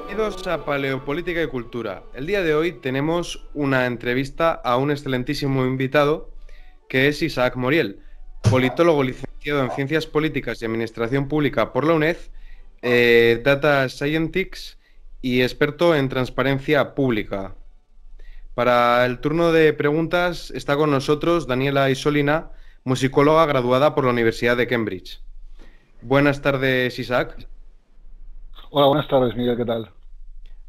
Bienvenidos a Paleopolítica y Cultura. El día de hoy tenemos una entrevista a un excelentísimo invitado que es Isaac Moriel, politólogo licenciado en Ciencias Políticas y Administración Pública por la UNED, Data Scientist y experto en transparencia pública. Para el turno de preguntas está con nosotros Daniela Isolina, musicóloga graduada por la Universidad de Cambridge. Buenas tardes, Isaac. Hola, buenas tardes, Miguel, ¿qué tal?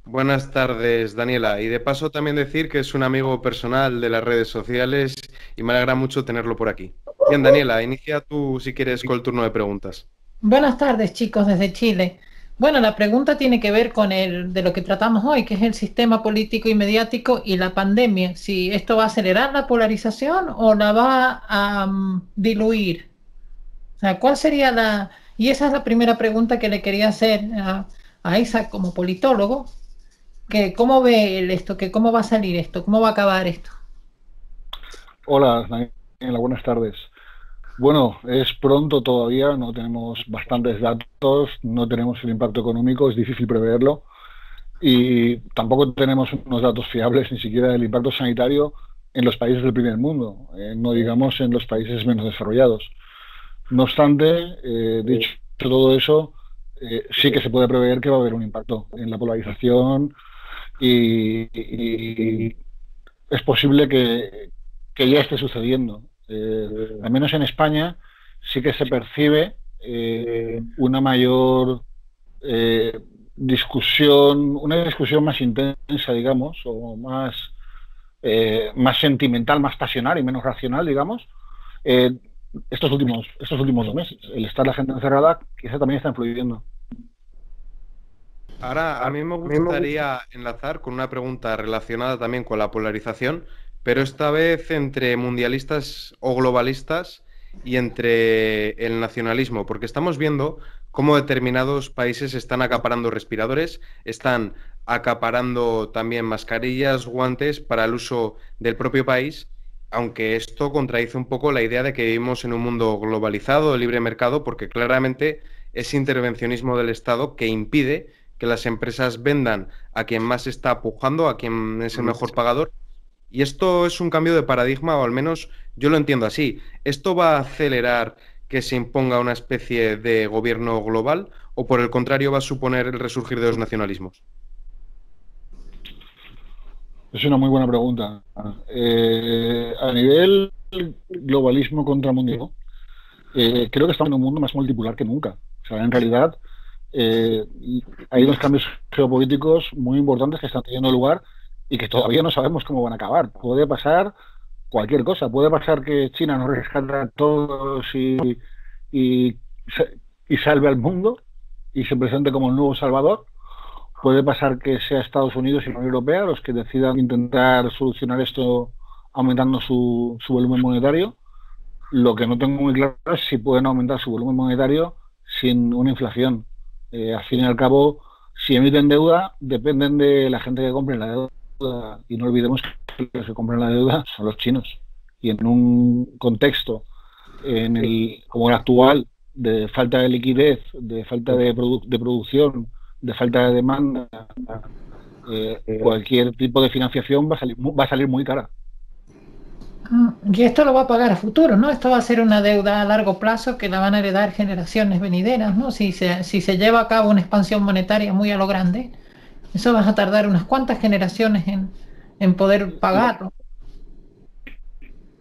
Buenas tardes, Daniela. Y de paso también decir que es un amigo personal de las redes sociales y me alegra mucho tenerlo por aquí. Bien, Daniela, inicia tú si quieres con el turno de preguntas. Buenas tardes, chicos, desde Chile. Bueno, la pregunta tiene que ver con de lo que tratamos hoy, que es el sistema político y mediático y la pandemia. Si esto va a acelerar la polarización o la va a diluir. O sea, ¿cuál sería la...? Y esa es la primera pregunta que le quería hacer a Isaac como politólogo, que cómo ve esto, que cómo va a salir esto, cómo va a acabar esto. Hola, Daniela, buenas tardes. Bueno, es pronto todavía, no tenemos bastantes datos, no tenemos el impacto económico, es difícil preverlo y tampoco tenemos unos datos fiables ni siquiera del impacto sanitario en los países del primer mundo, no digamos en los países menos desarrollados. No obstante, dicho todo eso, sí que se puede prever que va a haber un impacto en la polarización y es posible que ya esté sucediendo. Al menos en España sí que se percibe una mayor discusión, una discusión más intensa, digamos, o más sentimental, más pasional y menos racional, digamos, estos últimos 2 meses. El estar la gente encerrada quizá también está influyendo. Ahora, a mí me gustaría enlazar con una pregunta relacionada también con la polarización, pero esta vez entre mundialistas o globalistas y entre el nacionalismo, porque estamos viendo cómo determinados países están acaparando respiradores, están acaparando también mascarillas, guantes para el uso del propio país, aunque esto contradice un poco la idea de que vivimos en un mundo globalizado, de libre mercado, porque claramente es intervencionismo del Estado que impide que las empresas vendan a quien más está pujando, a quien es el mejor pagador. Y esto es un cambio de paradigma, o al menos yo lo entiendo así. ¿Esto va a acelerar que se imponga una especie de gobierno global o por el contrario va a suponer el resurgir de los nacionalismos? Es una muy buena pregunta. A nivel globalismo contra mundialismo, creo que estamos en un mundo más multipolar que nunca. O sea, en realidad hay unos cambios geopolíticos muy importantes que están teniendo lugar y que todavía no sabemos cómo van a acabar. Puede pasar cualquier cosa. Puede pasar que China nos rescate a todos y, y salve al mundo y se presente como el nuevo Salvador. Puede pasar que sea Estados Unidos y la Unión Europea los que decidan intentar solucionar esto aumentando su volumen monetario. Lo que no tengo muy claro es si pueden aumentar su volumen monetario sin una inflación. Al fin y al cabo, si emiten deuda, dependen de la gente que compre la deuda. Y no olvidemos que los que compran la deuda son los chinos. Y en un contexto como el actual, de falta de liquidez, de falta de producción, de falta de demanda, cualquier tipo de financiación va a salir muy cara. Y esto lo va a pagar a futuro, ¿no? Esto va a ser una deuda a largo plazo que la van a heredar generaciones venideras, ¿no? Si se lleva a cabo una expansión monetaria muy a lo grande, eso va a tardar unas cuantas generaciones en poder pagarlo.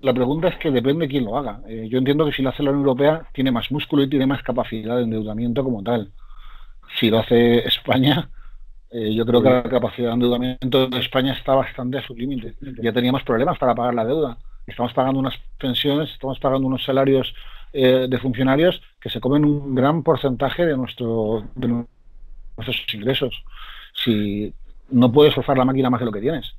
La pregunta es que depende de quién lo haga. Yo entiendo que si lo hace la Unión Europea tiene más músculo y tiene más capacidad de endeudamiento como tal. Si lo hace España, yo creo que la capacidad de endeudamiento de España está bastante a su límite. Ya teníamos problemas para pagar la deuda. Estamos pagando unas pensiones, estamos pagando unos salarios de funcionarios que se comen un gran porcentaje de nuestros ingresos. Si no puedes forzar la máquina más de lo que tienes.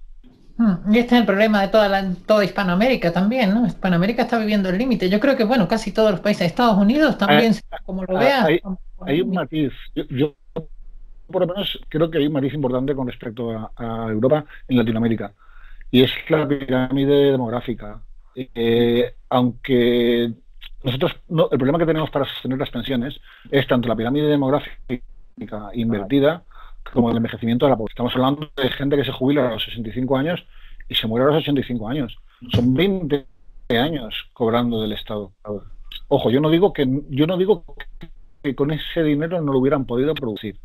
Y este es el problema de toda Hispanoamérica también, ¿no? Hispanoamérica está viviendo el límite. Yo creo que, bueno, casi todos los países de Estados Unidos también, como lo veas. Hay un matiz. Yo por lo menos creo que hay un matiz importante con respecto a Europa en Latinoamérica. Y es la pirámide demográfica. Aunque nosotros, el problema que tenemos para sostener las pensiones es tanto la pirámide demográfica invertida como el envejecimiento de la población. Estamos hablando de gente que se jubila a los 65 años y se muere a los 85 años. Son 20 años cobrando del Estado. Ojo, yo no digo que con ese dinero no lo hubieran podido producir.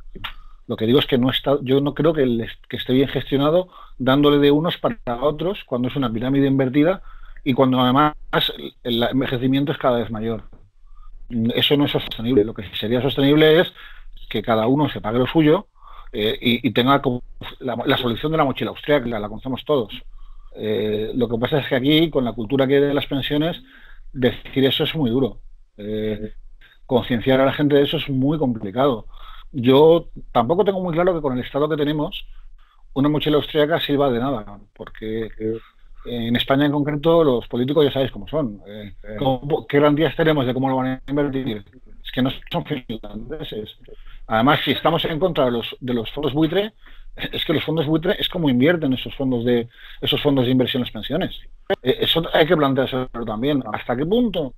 Lo que digo es que yo no creo que esté bien gestionado dándole de unos para otros cuando es una pirámide invertida y cuando además el envejecimiento es cada vez mayor. Eso no es sostenible. Lo que sería sostenible es que cada uno se pague lo suyo y tenga como la solución de la mochila austríaca, la conocemos todos. Lo que pasa es que aquí, con la cultura que hay de las pensiones, decir eso es muy duro. Concienciar a la gente de eso es muy complicado. Yo tampoco tengo muy claro que con el estado que tenemos una mochila austríaca sirva de nada, porque en España en concreto los políticos ya sabéis cómo son. ¿Qué garantías tenemos de cómo lo van a invertir? Es que no son finlandeses. Además, si estamos en contra de los fondos buitre, es que los fondos buitre es como invierten esos fondos de inversión en las pensiones. Eso hay que planteárselo también. ¿Hasta qué punto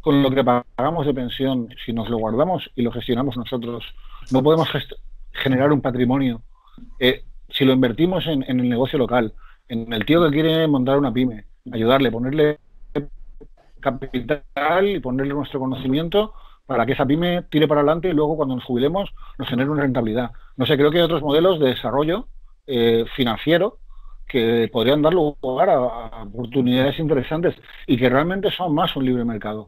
con lo que pagamos de pensión, si nos lo guardamos y lo gestionamos nosotros, no podemos generar un patrimonio? Si lo invertimos en el negocio local, en el tío que quiere montar una pyme, ayudarle, ponerle capital y ponerle nuestro conocimiento para que esa pyme tire para adelante y luego cuando nos jubilemos nos genere una rentabilidad. No sé, creo que hay otros modelos de desarrollo financiero que podrían dar lugar a oportunidades interesantes y que realmente son más un libre mercado.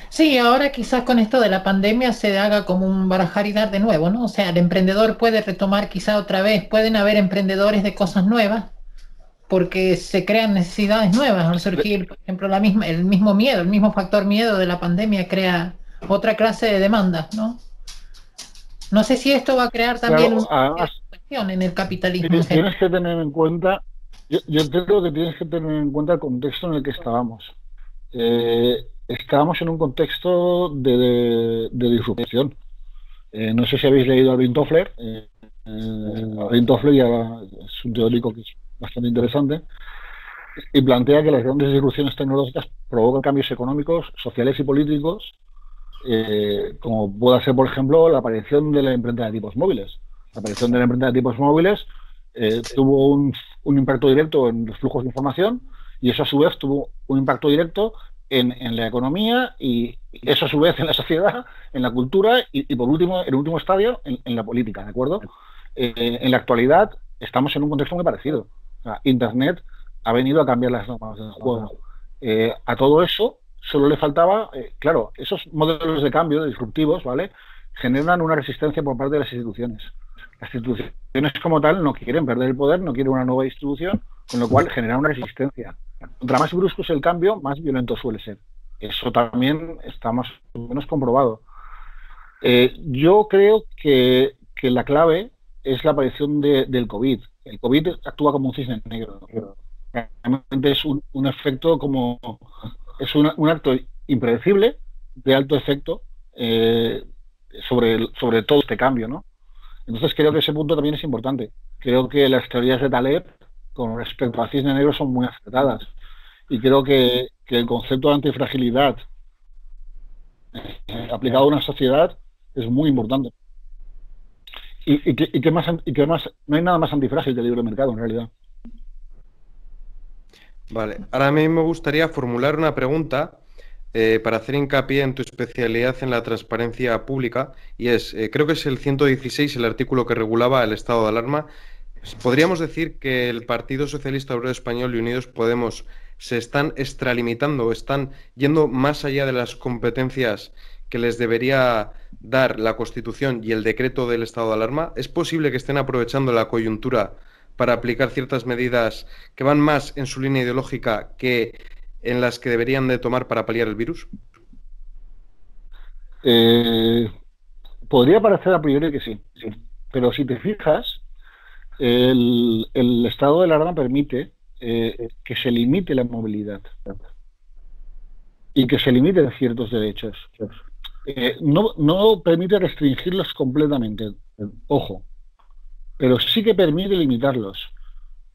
Sí, ahora quizás con esto de la pandemia se haga como un barajar y dar de nuevo, ¿no? O sea, el emprendedor puede retomar quizá otra vez, pueden haber emprendedores de cosas nuevas porque se crean necesidades nuevas al surgir, por ejemplo, el mismo miedo, el mismo factor miedo de la pandemia crea otra clase de demandas, ¿no? No sé si esto va a crear también una cuestión en el capitalismo. Tienes que tener en cuenta, yo creo que tienes que tener en cuenta el contexto en el que estábamos. Estábamos en un contexto de disrupción. No sé si habéis leído a Alvin Toffler. Alvin Toffler ya es un teórico que es bastante interesante y plantea que las grandes disrupciones tecnológicas provocan cambios económicos, sociales y políticos, como pueda ser, por ejemplo, la aparición de la imprenta de tipos móviles. La aparición de la imprenta de tipos móviles tuvo un impacto directo en los flujos de información y eso a su vez tuvo un impacto directo en la economía y eso a su vez en la sociedad, en la cultura y por último, en último estadio, en la política, ¿de acuerdo? En la actualidad estamos en un contexto muy parecido. O sea, Internet ha venido a cambiar las normas del juego. A todo eso solo le faltaba, claro, esos modelos de cambio, disruptivos, ¿vale? Generan una resistencia por parte de las instituciones. Las instituciones como tal no quieren perder el poder, no quieren una nueva distribución, con lo cual generan una resistencia. Contra más brusco es el cambio, más violento suele ser. Eso también está más o menos comprobado. Yo creo que la clave es la aparición del COVID. El COVID actúa como un cisne negro. Realmente es un efecto como... Es un acto impredecible de alto efecto sobre todo este cambio, ¿no? Entonces creo que ese punto también es importante. Creo que las teorías de Taleb con respecto al cisne negro son muy acertadas. Y creo que el concepto de antifragilidad aplicado a una sociedad es muy importante. Y que más no hay nada más antifrágil que el libre mercado, en realidad. Vale, ahora a mí me gustaría formular una pregunta para hacer hincapié en tu especialidad en la transparencia pública y es, creo que es el 116, el artículo que regulaba el estado de alarma. ¿Podríamos decir que el Partido Socialista Obrero Español y Unidos Podemos se están extralimitando, están yendo más allá de las competencias que les debería dar la Constitución y el decreto del estado de alarma? ¿Es posible que estén aprovechando la coyuntura para aplicar ciertas medidas que van más en su línea ideológica que en las que deberían de tomar para paliar el virus? Podría parecer a priori que sí. Pero si te fijas, el estado de alarma permite que se limite la movilidad y que se limiten ciertos derechos. No permite restringirlos completamente, ojo, pero sí que permite limitarlos.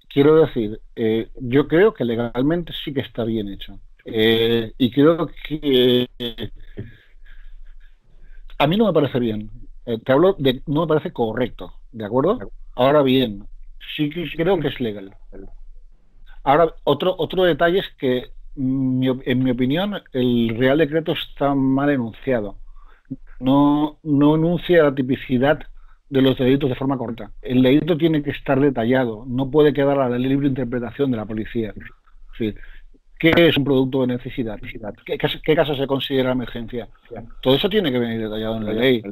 Quiero decir, yo creo que legalmente sí que está bien hecho. Y creo que a mí no me parece bien Te hablo de no me parece correcto, ¿de acuerdo? Ahora bien, sí que creo que es legal. Ahora, otro detalle es que, en mi opinión, el Real Decreto está mal enunciado. No enuncia la tipicidad de los delitos de forma correcta. El delito tiene que estar detallado, no puede quedar a la libre interpretación de la policía. Sí. ¿Qué es un producto de necesidad? ¿Qué caso se considera emergencia? Todo eso tiene que venir detallado en la ley.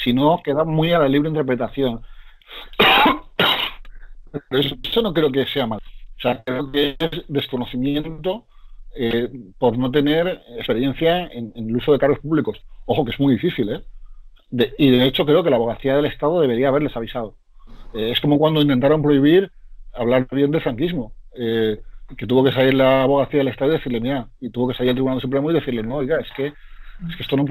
Si no, queda muy a la libre interpretación. Pero eso no creo que sea mal. O sea, creo que es desconocimiento por no tener experiencia en el uso de cargos públicos. Ojo, que es muy difícil, ¿eh? Y de hecho creo que la abogacía del Estado debería haberles avisado. Es como cuando intentaron prohibir hablar bien del franquismo. Que tuvo que salir la abogacía del Estado y decirle, mira, y tuvo que salir el Tribunal Supremo y decirle, no, oiga, es que esto no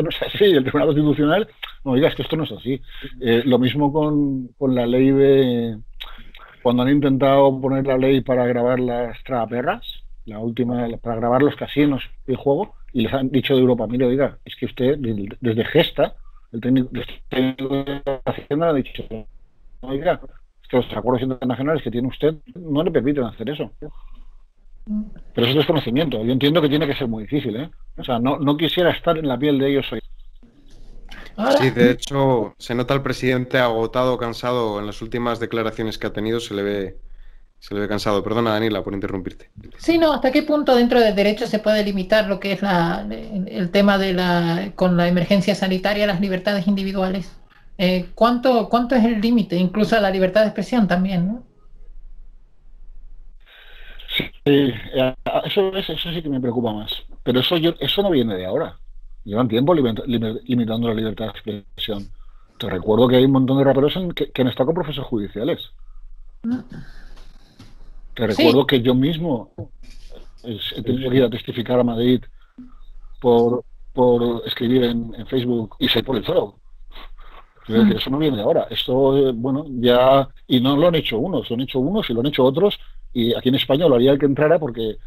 es así. El Tribunal Constitucional, no, oiga, es que esto no es así. Lo mismo con la ley de... Cuando han intentado poner la ley para grabar las tragaperras, la última, para grabar los casinos de juego, y les han dicho de Europa, mire, oiga, es que usted, desde Gesta, el técnico de Hacienda, ha dicho, oiga, es que los acuerdos internacionales que tiene usted no le permiten hacer eso. Pero eso es desconocimiento. Yo entiendo que tiene que ser muy difícil, ¿eh? O sea, no quisiera estar en la piel de ellos hoy. Sí, de hecho, se nota al presidente agotado, cansado. En las últimas declaraciones que ha tenido se le ve cansado. Perdona, Daniela, por interrumpirte. Sí, no, ¿hasta qué punto dentro del derecho se puede limitar lo que es el tema con la emergencia sanitaria, las libertades individuales? ¿Cuánto es el límite? Incluso a la libertad de expresión también, ¿no? Sí, eso sí que me preocupa más. Pero eso no viene de ahora. Llevan tiempo limitando la libertad de expresión. Te recuerdo que hay un montón de raperos que han estado con procesos judiciales. Te recuerdo que yo mismo he tenido que ir a testificar a Madrid por escribir en Facebook y ser por el foro. Eso no viene de ahora. Esto, bueno, ya... Y no lo han hecho unos, lo han hecho unos y lo han hecho otros. Y aquí en España lo haría el que entrara porque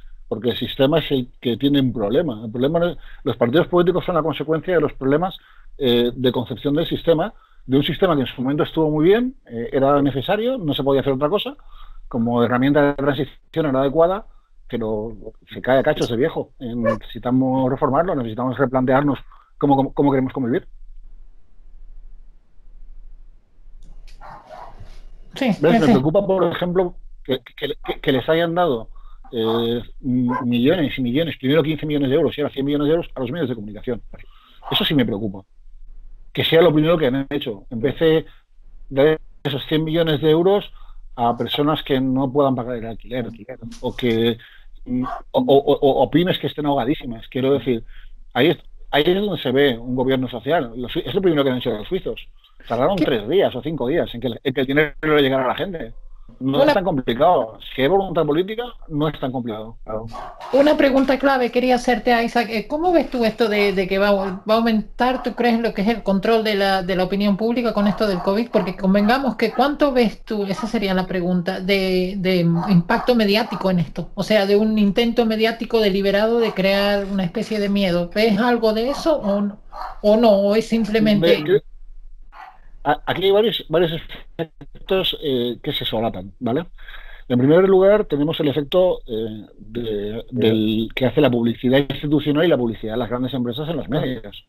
el sistema es el que tiene un problema. El problema los partidos políticos son la consecuencia de los problemas de concepción del sistema, de un sistema que en su momento estuvo muy bien, era necesario, no se podía hacer otra cosa, como herramienta de transición era adecuada, pero se cae a cachos de viejo. Necesitamos reformarlo, necesitamos replantearnos cómo queremos convivir. Sí, ¿Ves? Me preocupa, por ejemplo, que les hayan dado millones y millones, primero 15 millones de euros y ahora 100 millones de euros a los medios de comunicación. Eso sí me preocupa. Que sea lo primero que han hecho. En vez de dar esos 100 millones de euros a personas que no puedan pagar el alquiler o que o pymes que estén ahogadísimas. Quiero decir, ahí es donde se ve un gobierno social. Es lo primero que han hecho los suizos. Tardaron 3 días o 5 días en que el dinero le llegara a la gente. No es tan complicado. Si hay voluntad política, no es tan complicado. Una pregunta clave quería hacerte a Isaac. ¿Cómo ves tú esto de que va a aumentar, tú crees, lo que es el control de la opinión pública con esto del COVID? Porque convengamos que ¿cuánto ves tú, esa sería la pregunta, de impacto mediático en esto? O sea, de un intento mediático deliberado de crear una especie de miedo. ¿Ves algo de eso o no? ¿O es simplemente...? Aquí hay varios efectos que se solapan, ¿vale? En primer lugar, tenemos el efecto del que hace la publicidad institucional y la publicidad de las grandes empresas en los medios.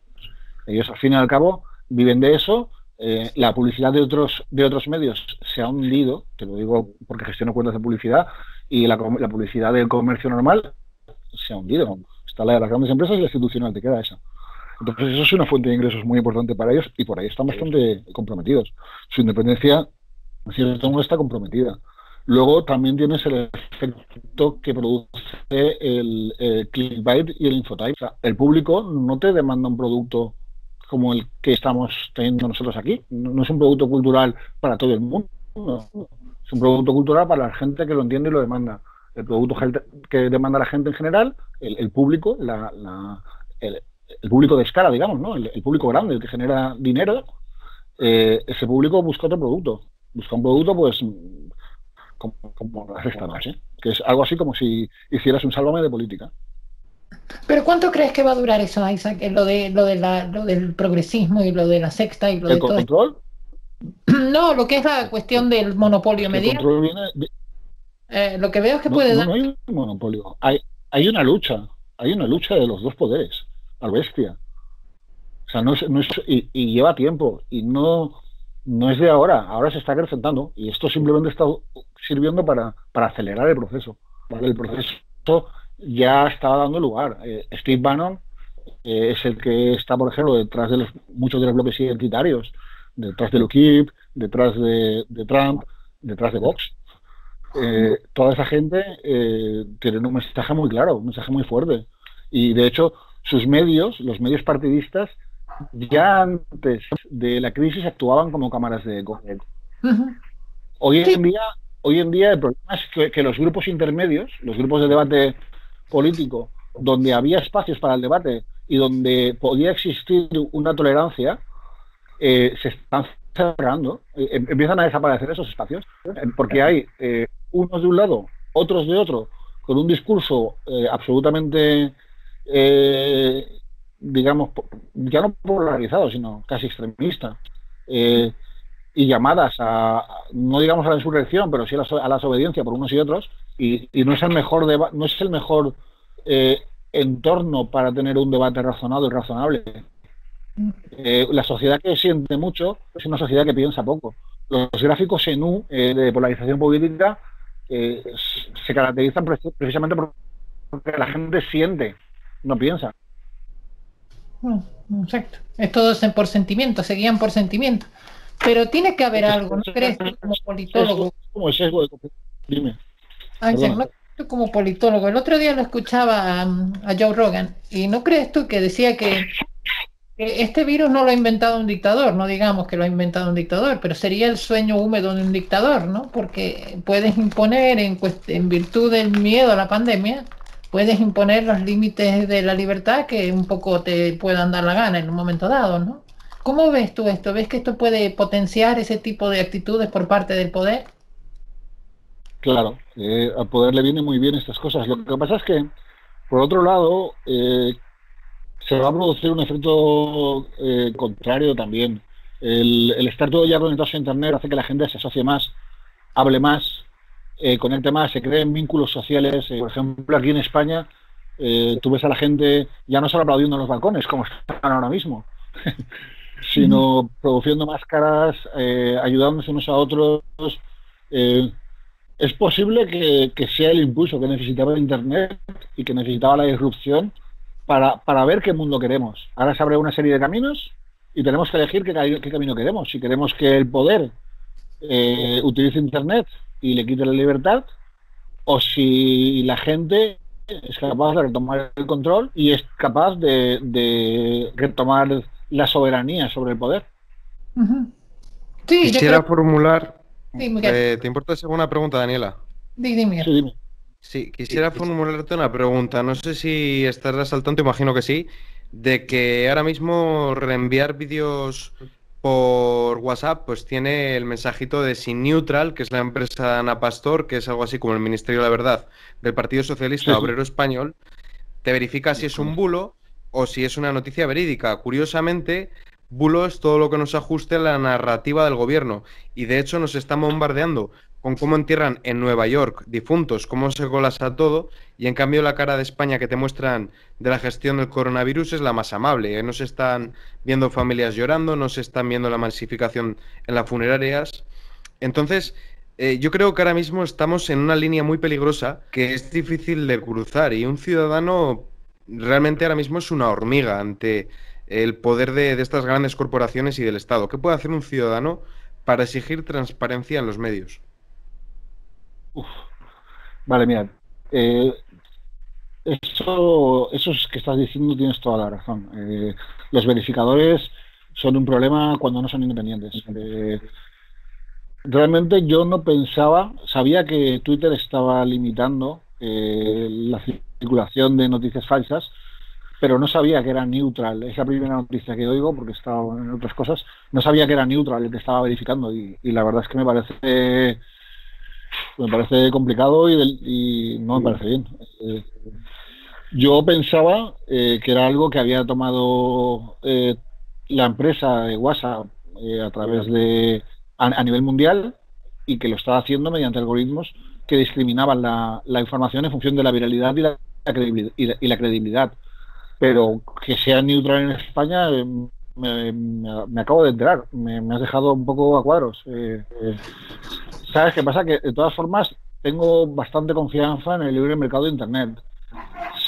Ellos, al fin y al cabo, viven de eso. La publicidad de otros medios se ha hundido, te lo digo porque gestiono cuentas de publicidad, y la publicidad del comercio normal se ha hundido. Está la de las grandes empresas y la institucional, te queda esa. Entonces eso es una fuente de ingresos muy importante para ellos y por ahí están bastante comprometidos. Su independencia, en cierto modo, está comprometida. Luego también tienes el efecto que produce el clickbait y el infotype. O sea, el público no te demanda un producto como el que estamos teniendo nosotros aquí. No es un producto cultural para todo el mundo. Es un producto cultural para la gente que lo entiende y lo demanda. El producto que demanda la gente en general, el público, el público de escala, digamos, ¿no? El público grande, el que genera dinero, ese público busca otro producto. Busca un producto, pues, como esta noche, que es algo así como si hicieras un Sálvame de política. Pero ¿cuánto crees que va a durar eso, Isaac? Lo del progresismo y lo de la sexta y lo ¿El de todo esto. control? No, lo que es la cuestión del monopolio Es que el mediático. control viene... Lo que veo es que No, puede no, dar. no hay un monopolio. Hay una lucha de los dos poderes, al bestia. O sea, y lleva tiempo, y no es de ahora, ahora se está acrecentando, y esto simplemente está sirviendo para acelerar el proceso. ¿Vale? El proceso ya estaba dando lugar. Steve Bannon es el que está, por ejemplo, detrás de muchos de los bloques identitarios, detrás de UKIP, detrás de Trump, detrás de Vox. Toda esa gente tiene un mensaje muy claro, un mensaje muy fuerte. Y de hecho, los medios partidistas, ya antes de la crisis actuaban como cámaras de eco. Ujú. Hoy Sí, en día, hoy en día el problema es que los grupos intermedios, los grupos de debate político, donde había espacios para el debate y donde podía existir una tolerancia, se están cerrando, empiezan a desaparecer esos espacios, porque hay unos de un lado, otros de otro, con un discurso absolutamente, eh, digamos, ya no polarizado, sino casi extremista, eh, y llamadas no digamos a la insurrección, pero sí a la desobediencia por unos y otros, y no es el mejor no es el mejor eh, entorno para tener un debate razonado y razonable. La sociedad que siente mucho es una sociedad que piensa poco. Los gráficos en U de polarización política eh, se caracterizan precisamente porque la gente siente, no piensa. exacto. Es todo por sentimiento, se guían por sentimiento. Pero tiene que haber algo, ¿no crees tú como politólogo? Es como el sesgo de... Dime, Isaac, perdona. ¿no crees tú como politólogo? El otro día lo escuchaba a Joe Rogan y ¿no crees tú que decía que este virus no lo ha inventado un dictador? No digamos que lo ha inventado un dictador, pero sería el sueño húmedo de un dictador, ¿no? Porque puedes imponer en virtud del miedo a la pandemia, puedes imponer los límites de la libertad que un poco te puedan dar la gana en un momento dado, ¿no? ¿Cómo ves tú esto? ¿Ves que esto puede potenciar ese tipo de actitudes por parte del poder? Claro, al poder le viene muy bien estas cosas. Lo que pasa es que, por otro lado, se va a producir un efecto contrario también. El estar todo ya conectado a Internet hace que la gente se asocie más, hable más, conecte más, se creen vínculos sociales. Por ejemplo, aquí en España, tú ves a la gente ya no solo aplaudiendo en los balcones, como están ahora mismo, Ujú. sino produciendo máscaras, ayudándose unos a otros. eh, es posible que sea el impulso que necesitaba Internet y que necesitaba la disrupción para ver qué mundo queremos. Ahora se abre una serie de caminos y tenemos que elegir qué camino queremos. Si queremos que el poder utilice Internet y le quite la libertad, o si la gente es capaz de retomar el control y es capaz de retomar la soberanía sobre el poder. Ujú. Sí, yo creo Quisiera formular, que sí, Miguel. ¿te importa hacer una pregunta, Daniela? Miguel. Sí, dime. Sí, quisiera formularte una pregunta. No sé si estarás al tanto, imagino que sí, de que ahora mismo reenviar vídeos por WhatsApp, pues tiene el mensajito de Sin Neutral, que es la empresa de Ana Pastor, que es algo así como el Ministerio de la Verdad del Partido Sí, Socialista sí, Obrero Español, te verifica si los es un conozco. bulo o si es una noticia verídica. Curiosamente, bulo es todo lo que nos ajuste a la narrativa del gobierno y de hecho nos están bombardeando con cómo entierran en Nueva York difuntos, cómo se colapsa todo y en cambio la cara de España que te muestran de la gestión del coronavirus es la más amable. No se están viendo familias llorando, no se están viendo la masificación en las funerarias. Entonces, yo creo que ahora mismo estamos en una línea muy peligrosa que es difícil de cruzar y un ciudadano realmente ahora mismo es una hormiga ante el poder de estas grandes corporaciones y del Estado. ¿Qué puede hacer un ciudadano para exigir transparencia en los medios? Uf, vale, mira, eh, eso es que estás diciendo tienes toda la razón. Los verificadores son un problema cuando no son independientes. Realmente yo no pensaba, sabía que Twitter estaba limitando la circulación de noticias falsas, pero no sabía que era neutral. Es la primera noticia que oigo porque estaba en otras cosas. No sabía que era neutral el que estaba verificando y la verdad es que me parece complicado y no me parece bien. Yo pensaba que era algo que había tomado la empresa de WhatsApp a través de a nivel mundial y que lo estaba haciendo mediante algoritmos que discriminaban la información en función de la viralidad y la credibilidad. Pero que sea neutral en España, me acabo de enterar. Me has dejado un poco a cuadros. ¿Sabes qué pasa? Que de todas formas tengo bastante confianza en el libre mercado de Internet.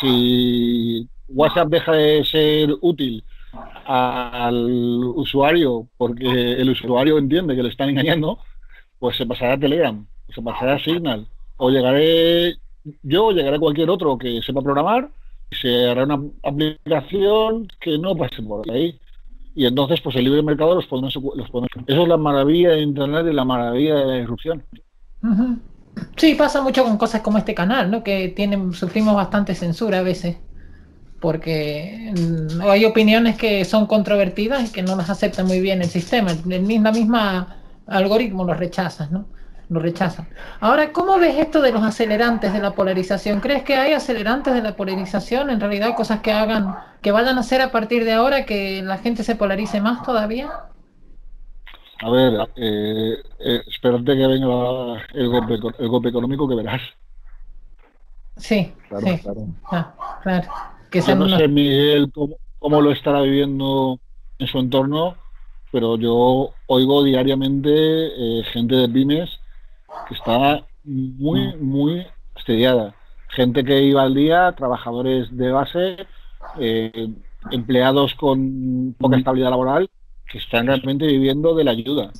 Si WhatsApp deja de ser útil al usuario porque el usuario entiende que le están engañando, pues se pasará a Telegram, se pasará a Signal, o llegaré cualquier otro que sepa programar, y se hará una aplicación que no pase por ahí. Y entonces, pues el libre mercado los pone. Eso es la maravilla de Internet y la maravilla de la disrupción. Ujú. Sí, pasa mucho con cosas como este canal, ¿no? Que sufrimos bastante censura a veces, porque hay opiniones que son controvertidas y que no las acepta muy bien el sistema. La misma algoritmo los rechaza, ¿no? Lo rechazan. Ahora, ¿cómo ves esto de los acelerantes de la polarización? ¿Crees que hay acelerantes de la polarización? En realidad, cosas que vayan a hacer a partir de ahora que la gente se polarice más todavía. A ver, espérate que venga el golpe económico que verás. Sí, Claro, sí. claro. Claro. Que Yo no sé, Miguel, cómo lo estará viviendo en su entorno, pero yo oigo diariamente gente de pymes que está muy, muy fastidiada. Gente que iba al día, trabajadores de base, empleados con poca estabilidad laboral, que están realmente viviendo de la ayuda.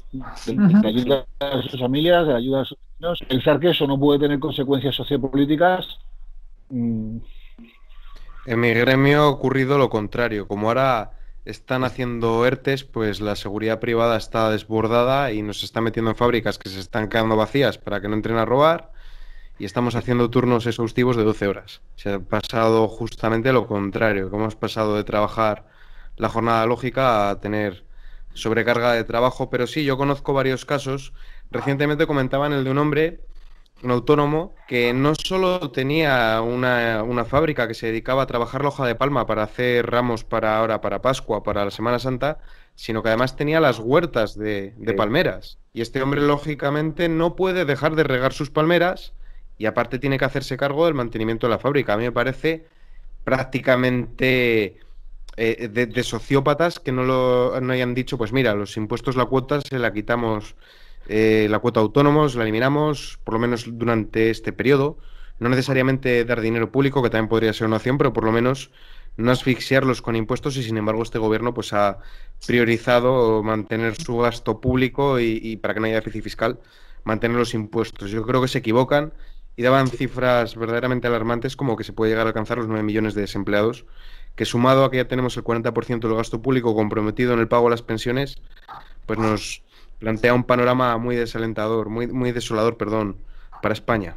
De la ayuda de sus familias, de la ayuda de sus niños. Pensar que eso no puede tener consecuencias sociopolíticas. En mi gremio ha ocurrido lo contrario. Como ahora están haciendo ERTES, pues la seguridad privada está desbordada y nos está metiendo en fábricas que se están quedando vacías para que no entren a robar y estamos haciendo turnos exhaustivos de 12 horas. Se ha pasado justamente lo contrario, que hemos pasado de trabajar la jornada lógica a tener sobrecarga de trabajo. Pero sí, yo conozco varios casos. Recientemente comentaban el de un hombre, un autónomo, que no solo tenía una fábrica que se dedicaba a trabajar la hoja de palma para hacer ramos para ahora, para Pascua, para la Semana Santa, sino que además tenía las huertas de palmeras. Y este hombre, lógicamente, no puede dejar de regar sus palmeras y aparte tiene que hacerse cargo del mantenimiento de la fábrica. A mí me parece prácticamente de sociópatas que no hayan dicho, pues mira, los impuestos, la cuota se la quitamos, la cuota autónomos la eliminamos, por lo menos durante este periodo. No necesariamente dar dinero público, que también podría ser una opción, pero por lo menos no asfixiarlos con impuestos. Y sin embargo este gobierno pues ha priorizado mantener su gasto público y para que no haya déficit fiscal, mantener los impuestos. Yo creo que se equivocan y daban cifras verdaderamente alarmantes, como que se puede llegar a alcanzar los 9 millones de desempleados, que sumado a que ya tenemos el 40% del gasto público comprometido en el pago de las pensiones, pues nos plantea un panorama muy desalentador, muy desolador, perdón, para España.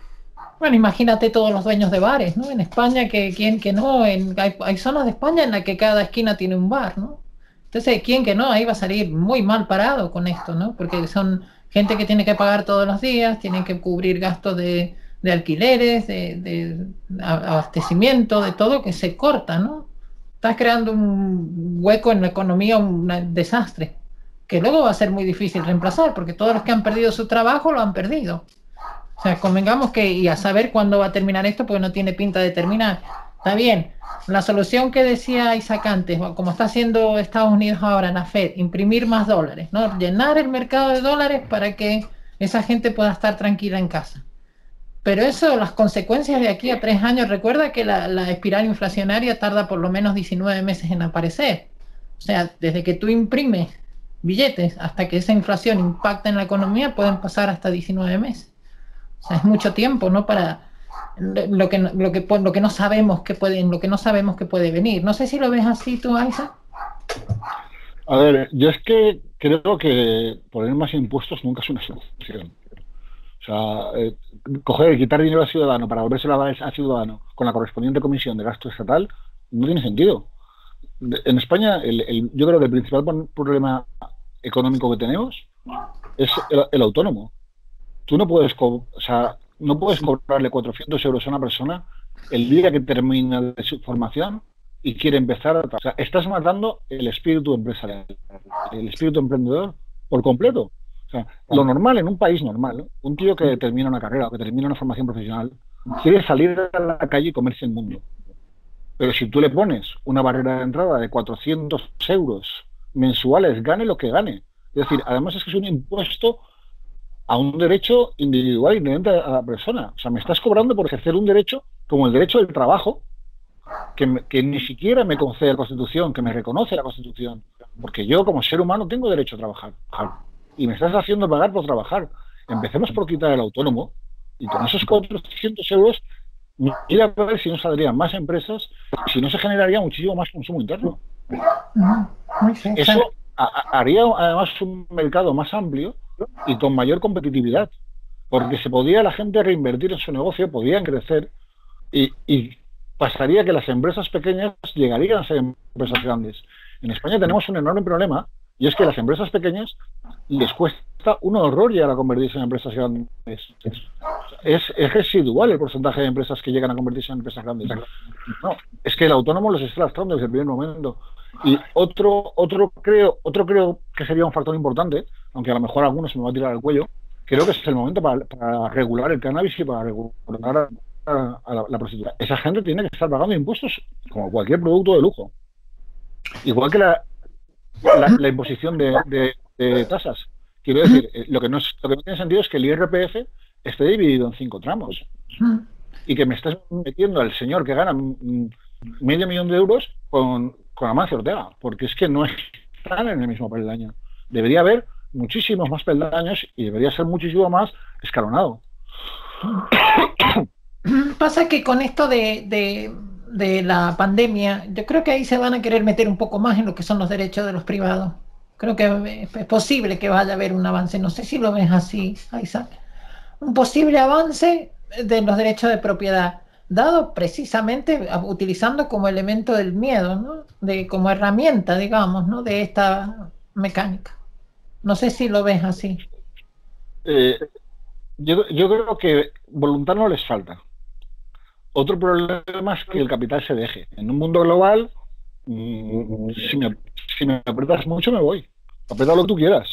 Bueno, imagínate todos los dueños de bares, ¿no? En España, ¿quién que no? Hay zonas de España en las que cada esquina tiene un bar, ¿no? Entonces, ¿quién que no? Ahí va a salir muy mal parado con esto, ¿no? Porque son gente que tiene que pagar todos los días, tienen que cubrir gastos de alquileres, de abastecimiento, de todo que se corta, ¿no? Estás creando un hueco en la economía, un desastre, que luego va a ser muy difícil reemplazar, porque todos los que han perdido su trabajo lo han perdido. O sea, convengamos que, y a saber cuándo va a terminar esto, porque no tiene pinta de terminar. Está bien, la solución que decía Isaac antes, como está haciendo Estados Unidos ahora, la Fed, imprimir más dólares, ¿no? Llenar el mercado de dólares para que esa gente pueda estar tranquila en casa. Pero eso, las consecuencias de aquí a 3 años, recuerda que la espiral inflacionaria tarda por lo menos 19 meses en aparecer. O sea, desde que tú imprimes billetes hasta que esa inflación impacta en la economía, pueden pasar hasta 19 meses. O sea, es mucho tiempo, ¿no? Para lo que no sabemos que puede venir. No sé si lo ves así tú, Isaac. A ver, yo es que creo que poner más impuestos nunca es una solución. O sea, coger y quitar dinero al ciudadano para volvérselo a dar al ciudadano con la correspondiente comisión de gasto estatal no tiene sentido. En España, yo creo que el principal problema económico que tenemos es el autónomo. Tú no puedes, no puedes cobrarle 400 euros a una persona el día que termina de su formación y quiere empezar a trabajar. O sea, estás matando el espíritu empresarial, el espíritu emprendedor por completo. O sea, lo normal en un país normal, ¿no? Un tío que termina una carrera o que termina una formación profesional quiere salir a la calle y comerse el mundo. Pero si tú le pones una barrera de entrada de 400 euros mensuales, gane lo que gane. Es decir, además es que es un impuesto a un derecho individual inherente a la persona. O sea, me estás cobrando por ejercer un derecho como el derecho del trabajo, que ni siquiera me concede la Constitución, que me reconoce la Constitución. Porque yo, como ser humano, tengo derecho a trabajar. Y me estás haciendo pagar por trabajar. Empecemos por quitar el autónomo y con esos 400 euros mira a ver si no saldrían más empresas, si no se generaría muchísimo más consumo interno. Eso haría además un mercado más amplio y con mayor competitividad, porque se podía la gente reinvertir en su negocio, podían crecer y pasaría que las empresas pequeñas llegarían a ser empresas grandes. En España tenemos un enorme problema y es que las empresas pequeñas les cuesta un horror llegar a convertirse en empresas grandes. Es residual el porcentaje de empresas que llegan a convertirse en empresas grandes. No, es que el autónomo los está lastrando desde el primer momento. Y otro creo que sería un factor importante, aunque a lo mejor algunos se me va a tirar al cuello, creo que es el momento para regular el cannabis y para regular a la prostitución. Esa gente tiene que estar pagando impuestos como cualquier producto de lujo. Igual que la imposición de tasas. Quiero decir, lo que no tiene sentido es que el IRPF esté dividido en 5 tramos y que me estés metiendo al señor que gana medio millón de euros con Amancio Ortega, porque es que no están en el mismo peldaño. Debería haber muchísimos más peldaños y debería ser muchísimo más escalonado. Pasa que con esto de la pandemia, yo creo que ahí se van a querer meter un poco más en lo que son los derechos de los privados. Creo que es posible que vaya a haber un avance. No sé si lo ves así, Isaac. Un posible avance de los derechos de propiedad, dado precisamente utilizando como elemento del miedo, ¿no? Como herramienta, digamos, ¿no? De esta mecánica. No sé si lo ves así. Yo creo que voluntad no les falta. Otro problema es que el capital se deje. En un mundo global, si me apretas mucho, me voy. Aprieta lo que tú quieras.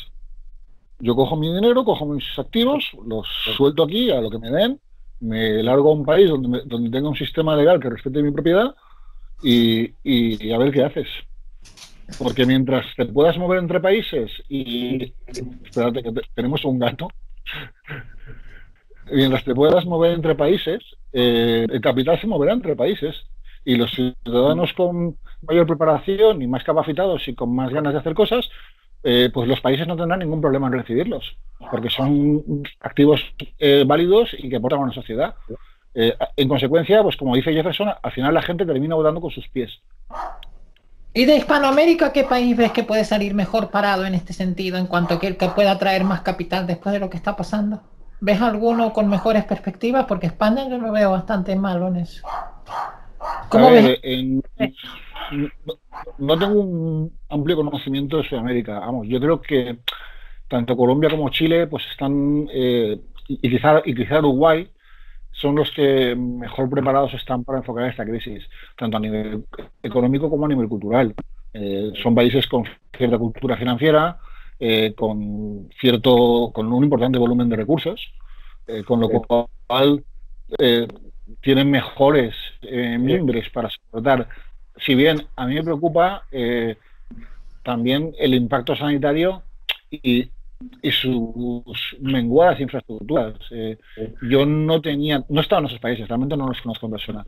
Yo cojo mi dinero, cojo mis activos, los suelto aquí a lo que me den, me largo a un país donde tenga un sistema legal que respete mi propiedad y a ver qué haces. Porque mientras te puedas mover entre países y... Espérate, que tenemos un gato. Mientras te puedas mover entre países, el capital se moverá entre países y los ciudadanos con mayor preparación y más capacitados y con más ganas de hacer cosas, pues los países no tendrán ningún problema en recibirlos, porque son activos válidos y que aportan a una sociedad. En consecuencia, pues como dice Jefferson, al final la gente termina votando con sus pies. ¿Y de Hispanoamérica qué país ves que puede salir mejor parado en este sentido, en cuanto a que pueda traer más capital después de lo que está pasando? ¿Ves alguno con mejores perspectivas? Porque España yo lo veo bastante malo en eso. ¿Cómo ves? No tengo un amplio conocimiento de Sudamérica. Vamos, yo creo que tanto Colombia como Chile pues están, y quizá Uruguay, son los que mejor preparados están para enfocar esta crisis, tanto a nivel económico como a nivel cultural. Son países con cierta cultura financiera, con un importante volumen de recursos, con lo cual tienen mejores mimbres para soportar. Si bien a mí me preocupa también el impacto sanitario y sus menguadas infraestructuras. Yo no estaba en esos países, realmente no los conozco en persona,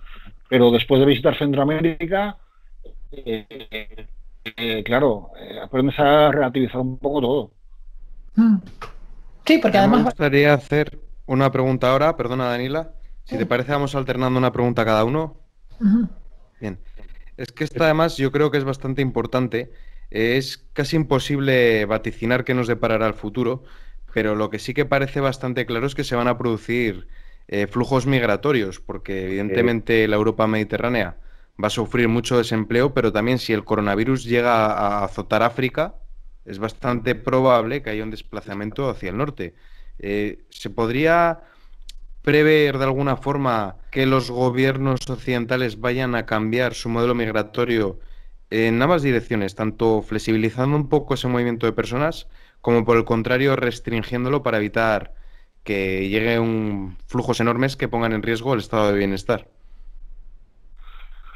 pero después de visitar Centroamérica, claro, aprendes a relativizar un poco todo. Sí, porque además... Me gustaría hacer una pregunta ahora, perdona Daniela, si te parece vamos alternando una pregunta a cada uno. Bien, es que esta además yo creo que es bastante importante. Es casi imposible vaticinar qué nos deparará el futuro, pero lo que sí que parece bastante claro es que se van a producir flujos migratorios, porque evidentemente la Europa mediterránea va a sufrir mucho desempleo, pero también si el coronavirus llega a azotar África, es bastante probable que haya un desplazamiento hacia el norte. ¿Se podría prever de alguna forma que los gobiernos occidentales vayan a cambiar su modelo migratorio en ambas direcciones, tanto flexibilizando un poco ese movimiento de personas, como por el contrario restringiéndolo para evitar que lleguen flujos enormes que pongan en riesgo el estado de bienestar?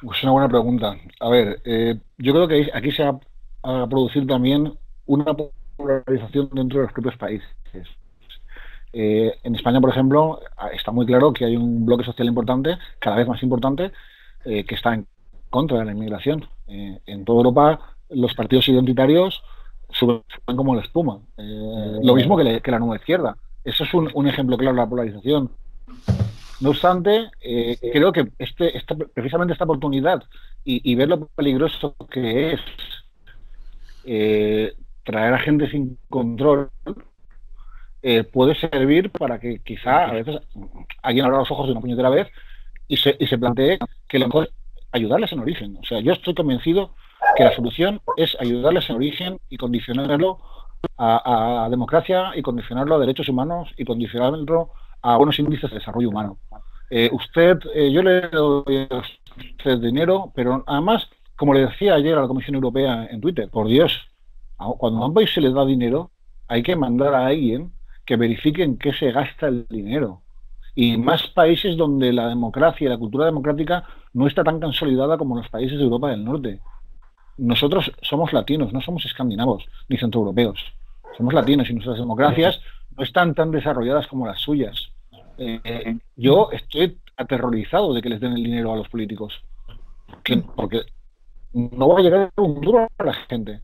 Pues una buena pregunta. A ver, yo creo que aquí se va a producir también una polarización dentro de los propios países. En España, por ejemplo, está muy claro que hay un bloque social importante, cada vez más importante, que está en contra de la inmigración. En toda Europa, los partidos identitarios suben como la espuma. Lo mismo que la nueva izquierda. Eso es un ejemplo claro de la polarización. No obstante, creo que precisamente esta oportunidad y ver lo peligroso que es traer a gente sin control puede servir para que quizá a veces alguien abra los ojos de una puñetera vez y se plantee que lo mejor es ayudarles en origen. O sea, yo estoy convencido que la solución es ayudarles en origen y condicionarlo a democracia y condicionarlo a derechos humanos y condicionarlo a buenos índices de desarrollo humano. Yo le doy a usted dinero, pero además, como le decía ayer a la Comisión Europea en Twitter, por Dios, cuando a un país se le da dinero, hay que mandar a alguien que verifique en qué se gasta el dinero. Y más países donde la democracia y la cultura democrática no está tan consolidada como en los países de Europa del Norte. Nosotros somos latinos, no somos escandinavos ni centroeuropeos. Somos latinos y nuestras democracias no están tan desarrolladas como las suyas. Yo estoy aterrorizado de que les den el dinero a los políticos. Porque no va a llegar un duro a la gente.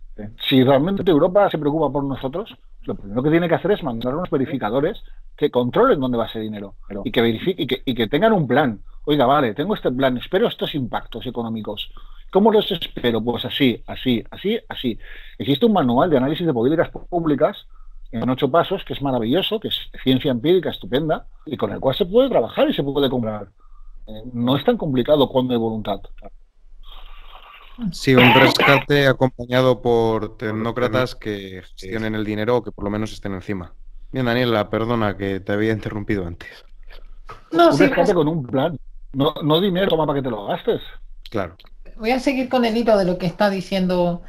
Si realmente Europa se preocupa por nosotros, lo primero que tiene que hacer es mandar unos verificadores que controlen dónde va ese dinero y que verifiquen y que tengan un plan. Oiga, vale, tengo este plan, espero estos impactos económicos. ¿Cómo los espero? Pues así. Existe un manual de análisis de políticas públicas en 8 pasos, que es maravilloso, que es ciencia empírica estupenda, y con el cual se puede trabajar y se puede comprar. No es tan complicado cuando hay voluntad. Sí, un rescate acompañado por tecnócratas que gestionen el dinero o que por lo menos estén encima. Bien, Daniela, perdona que te había interrumpido antes. No, un sí, rescate con un plan. No dinero, toma para que te lo gastes. Claro. voy a seguir con el hilo de lo que está diciendo.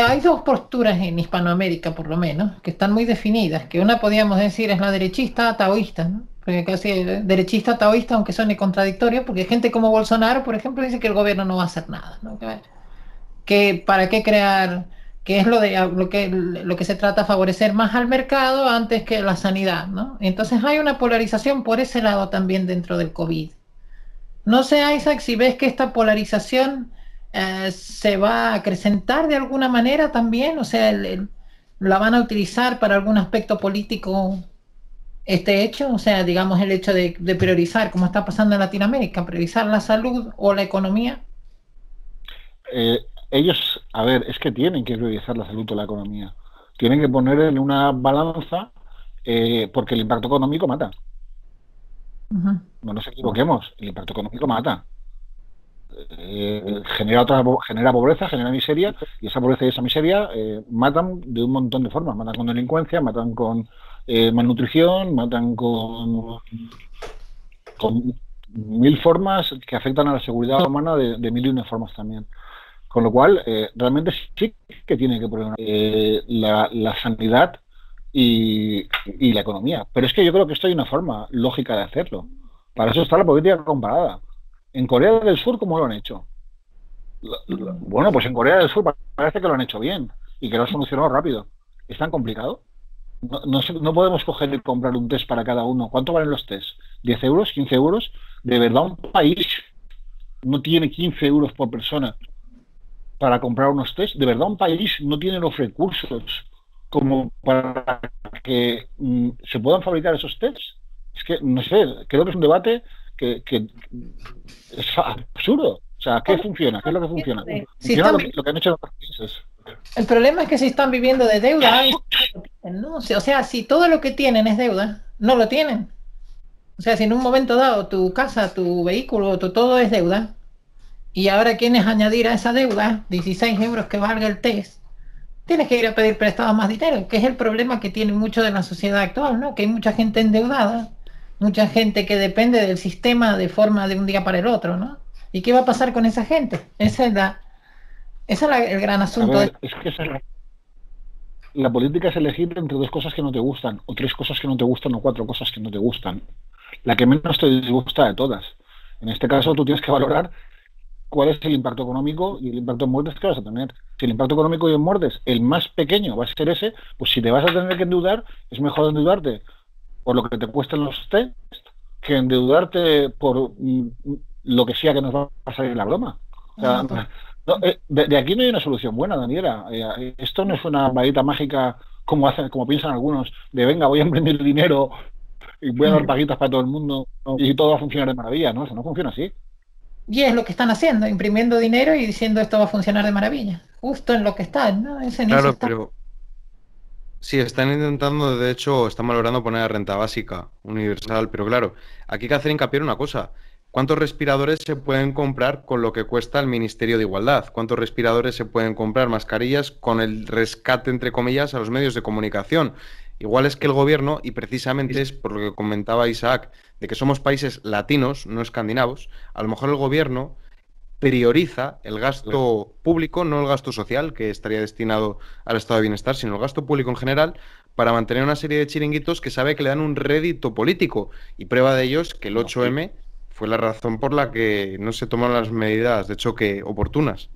Hay dos posturas en Hispanoamérica, por lo menos, que están muy definidas, que una podríamos decir es la derechista taoísta, ¿no? Porque casi derechista taoísta, aunque suene contradictorio, porque gente como Bolsonaro, por ejemplo, dice que el gobierno no va a hacer nada, ¿no? Que para qué crear, que es lo que se trata de favorecer más al mercado antes que la sanidad, ¿no? Entonces hay una polarización por ese lado también dentro del COVID. No sé, Isaac, si ves que esta polarización se va a acrecentar de alguna manera también, o sea, la van a utilizar para algún aspecto político este hecho, o sea, digamos el hecho de priorizar, como está pasando en Latinoamérica, priorizar la salud o la economía. Ellos, a ver, es que tienen que priorizar la salud o la economía. Tienen que poner en una balanza porque el impacto económico mata. Uh-huh. No nos equivoquemos, el impacto económico mata. Genera pobreza, genera miseria, y esa pobreza y esa miseria matan de un montón de formas. Matan con delincuencia, matan con malnutrición, matan con 1000 formas que afectan a la seguridad humana de 1000 y una formas también. Con lo cual, realmente sí que tiene que poner la sanidad y la economía. Pero es que yo creo que esto hay una forma lógica de hacerlo. Para eso está la política comparada. En Corea del Sur, ¿cómo lo han hecho? Bueno, pues en Corea del Sur parece que lo han hecho bien y que lo han solucionado rápido. ¿Es tan complicado? No podemos coger y comprar un test para cada uno. ¿Cuánto valen los tests? ¿10 euros? ¿15 euros? ¿De verdad un país no tiene 15 euros por persona para comprar unos tests? ¿De verdad un país no tiene los recursos como para que se puedan fabricar esos tests? Es que, no sé, creo que es un debate que es absurdo. O sea, ¿qué funciona? ¿Qué es lo que funciona? Funciona lo que han hecho en otros países. El problema es que si están viviendo de deuda, ¿no? O sea, si todo lo que tienen es deuda, no lo tienen. O sea, si en un momento dado tu casa, tu vehículo, todo es deuda, y ahora quieres añadir a esa deuda 16 euros que valga el test, tienes que ir a pedir prestado más dinero, que es el problema que tiene mucho de la sociedad actual, ¿no? Que hay mucha gente endeudada mucha gente que depende del sistema de forma de un día para el otro, ¿no? ¿Y qué va a pasar con esa gente? El gran A asunto. ver, es que la política es elegir entre dos cosas que no te gustan, o tres cosas que no te gustan, o cuatro cosas que no te gustan. La que menos te disgusta de todas. En este caso, tú tienes que valorar cuál es el impacto económico y el impacto en muertes que vas a tener. Si el impacto económico y en muertes, el más pequeño va a ser ese, pues si te vas a tener que endeudar, es mejor endeudarte por lo que te cuestan los test que endeudarte por lo que sea que nos va a salir en la broma. O sea, No, no, de aquí no hay una solución buena, Daniela. Esto no es una varita mágica como hacen, como piensan algunos, de venga, voy a imprimir dinero y voy a dar paguitas para todo el mundo y todo va a funcionar de maravilla, ¿no? Eso no funciona así. y es lo que están haciendo, imprimiendo dinero y diciendo esto va a funcionar de maravilla. Justo en lo que están, ¿no? En eso Claro, está. pero sí, están intentando, de hecho, están valorando poner la renta básica universal, pero claro, aquí hay que hacer hincapié en una cosa. ¿Cuántos respiradores se pueden comprar con lo que cuesta el Ministerio de Igualdad? ¿Cuántos respiradores se pueden comprar, mascarillas, con el rescate, entre comillas, a los medios de comunicación? Igual es que el gobierno, y precisamente es por lo que comentaba Isaac, de que somos países latinos, no escandinavos, a lo mejor el gobierno prioriza el gasto público, no el gasto social, que estaría destinado al estado de bienestar, sino el gasto público en general, para mantener una serie de chiringuitos que sabe que le dan un rédito político. Y prueba de ello es que el No, sí. 8M fue la razón por la que no se tomaron las medidas de choque oportunas.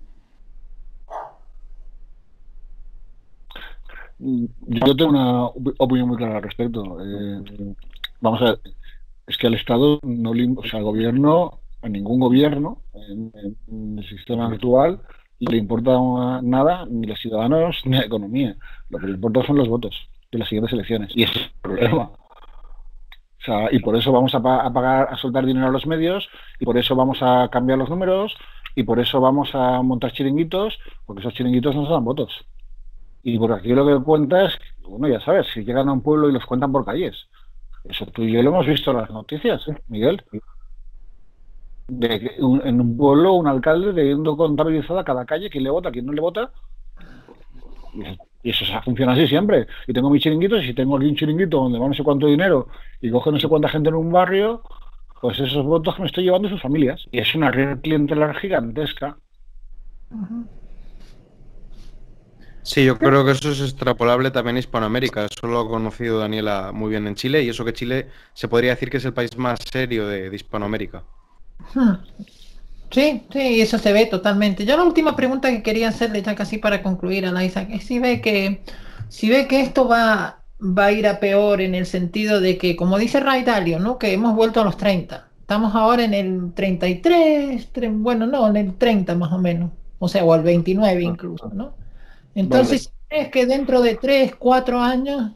Yo tengo una opinión muy clara al respecto. Vamos a ver, es que al Estado no le, o sea, al gobierno, a ningún gobierno en el sistema actual le importa nada ni los ciudadanos ni la economía. Lo que le importa son los votos de las siguientes elecciones. Y ese es el problema. O sea, y por eso vamos a pagar, a soltar dinero a los medios, y por eso vamos a cambiar los números, y por eso vamos a montar chiringuitos, porque esos chiringuitos nos dan votos. Y por aquí lo que cuenta es, bueno, ya sabes, si llegan a un pueblo y los cuentan por calles. Eso tú y yo lo hemos visto en las noticias, ¿eh, Miguel? De que en un pueblo un alcalde teniendo contabilizada cada calle, quién le vota, quién no le vota, y eso funciona así siempre. Y tengo mis chiringuitos, y si tengo aquí un chiringuito donde va no sé cuánto dinero y coge no sé cuánta gente en un barrio, pues esos votos que me estoy llevando sus familias. Y es una red clientelar gigantesca. Sí, yo creo que eso es extrapolable también a Hispanoamérica. Eso lo ha conocido Daniela muy bien en Chile, y eso que Chile se podría decir que es el país más serio de Hispanoamérica. Hmm. Sí, sí, eso se ve totalmente. Yo la última pregunta que quería hacerle ya casi para concluir a la Isaac es si ve que esto va a ir a peor en el sentido de que, como dice Ray Dalio, ¿no? Que hemos vuelto a los 30. Estamos ahora en el 33, bueno, no, en el 30 más o menos. O sea, o el 29 incluso, ¿no? Vale. Entonces, ¿crees que dentro de 3, 4 años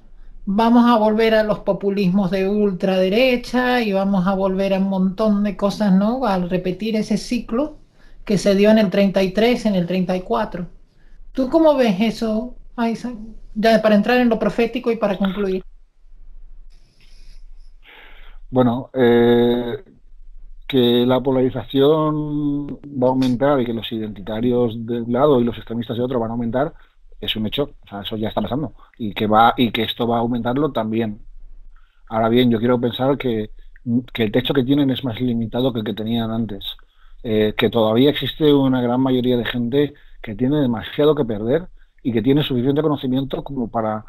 vamos a volver a los populismos de ultraderecha y vamos a volver a un montón de cosas, ¿no? Al repetir ese ciclo que se dio en el 33, en el 34? ¿Tú cómo ves eso, Isaac? Ya para entrar en lo profético y para concluir. Bueno, que la polarización va a aumentar y que los identitarios de un lado y los extremistas de otro van a aumentar, es un hecho. O sea, eso ya está pasando. Y que esto va a aumentarlo también. Ahora bien, yo quiero pensar que el techo que tienen es más limitado que el que tenían antes. Que todavía existe una gran mayoría de gente que tiene demasiado que perder y que tiene suficiente conocimiento como para,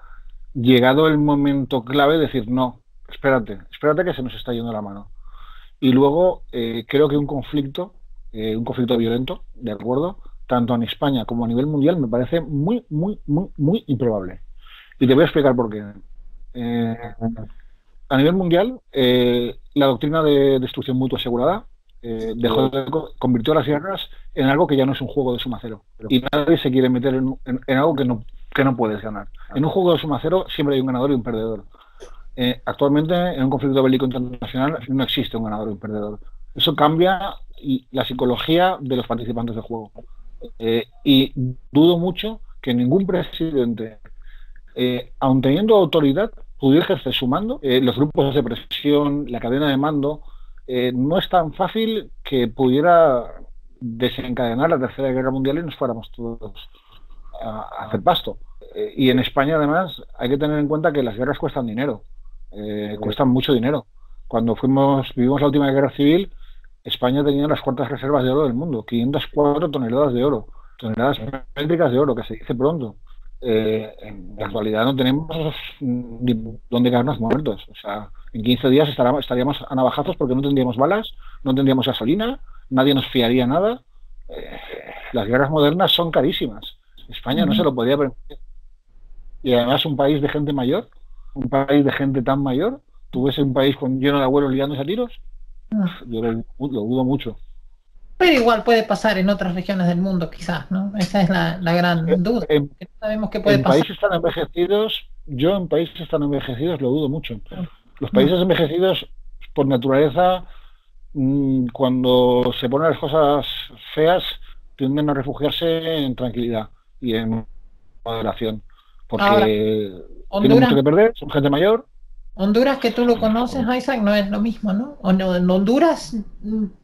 llegado el momento clave, decir, no, espérate que se nos está yendo la mano. Y luego creo que un conflicto violento, ¿de acuerdo? Tanto en España como a nivel mundial, me parece muy, muy, muy, muy improbable. Y te voy a explicar por qué. Eh, a nivel mundial, la doctrina de destrucción mutua asegurada convirtió las guerras en algo que ya no es un juego de suma cero. Y nadie se quiere meter en algo que no puedes ganar. En un juego de suma cero siempre hay un ganador y un perdedor. Actualmente, en un conflicto bélico internacional no existe un ganador y un perdedor. Eso cambia la psicología de los participantes del juego. Y dudo mucho que ningún presidente, aun teniendo autoridad, pudiera ejercer su mando. Los grupos de presión, la cadena de mando, no es tan fácil que pudiera desencadenar la Tercera Guerra Mundial y nos fuéramos todos a hacer pasto. Y en España, además, hay que tener en cuenta que las guerras cuestan dinero. Cuestan mucho dinero. Cuando vivimos la última guerra civil, España tenía las cuartas reservas de oro del mundo, 504 toneladas de oro, toneladas métricas de oro, que se dice pronto. En la actualidad no tenemos ni dónde caernos muertos. O sea, en 15 días estaríamos a navajazos porque no tendríamos balas, no tendríamos gasolina, nadie nos fiaría nada. Las guerras modernas son carísimas. España no se lo podía permitir. Y además un país de gente mayor, un país de gente tan mayor, tú ves un país lleno de abuelos liándose a tiros, yo lo dudo mucho. Pero igual puede pasar en otras regiones del mundo, quizás, ¿no? Esa es la gran duda. Que no sabemos qué puede pasar. Países tan envejecidos, yo en países tan envejecidos lo dudo mucho. Los países envejecidos, por naturaleza, cuando se ponen las cosas feas, tienden a refugiarse en tranquilidad y en moderación. Porque Ahora, tienen Honduras, mucho que perder, son gente mayor. Honduras, que tú lo conoces, Isaac, no es lo mismo, ¿no? O no, en Honduras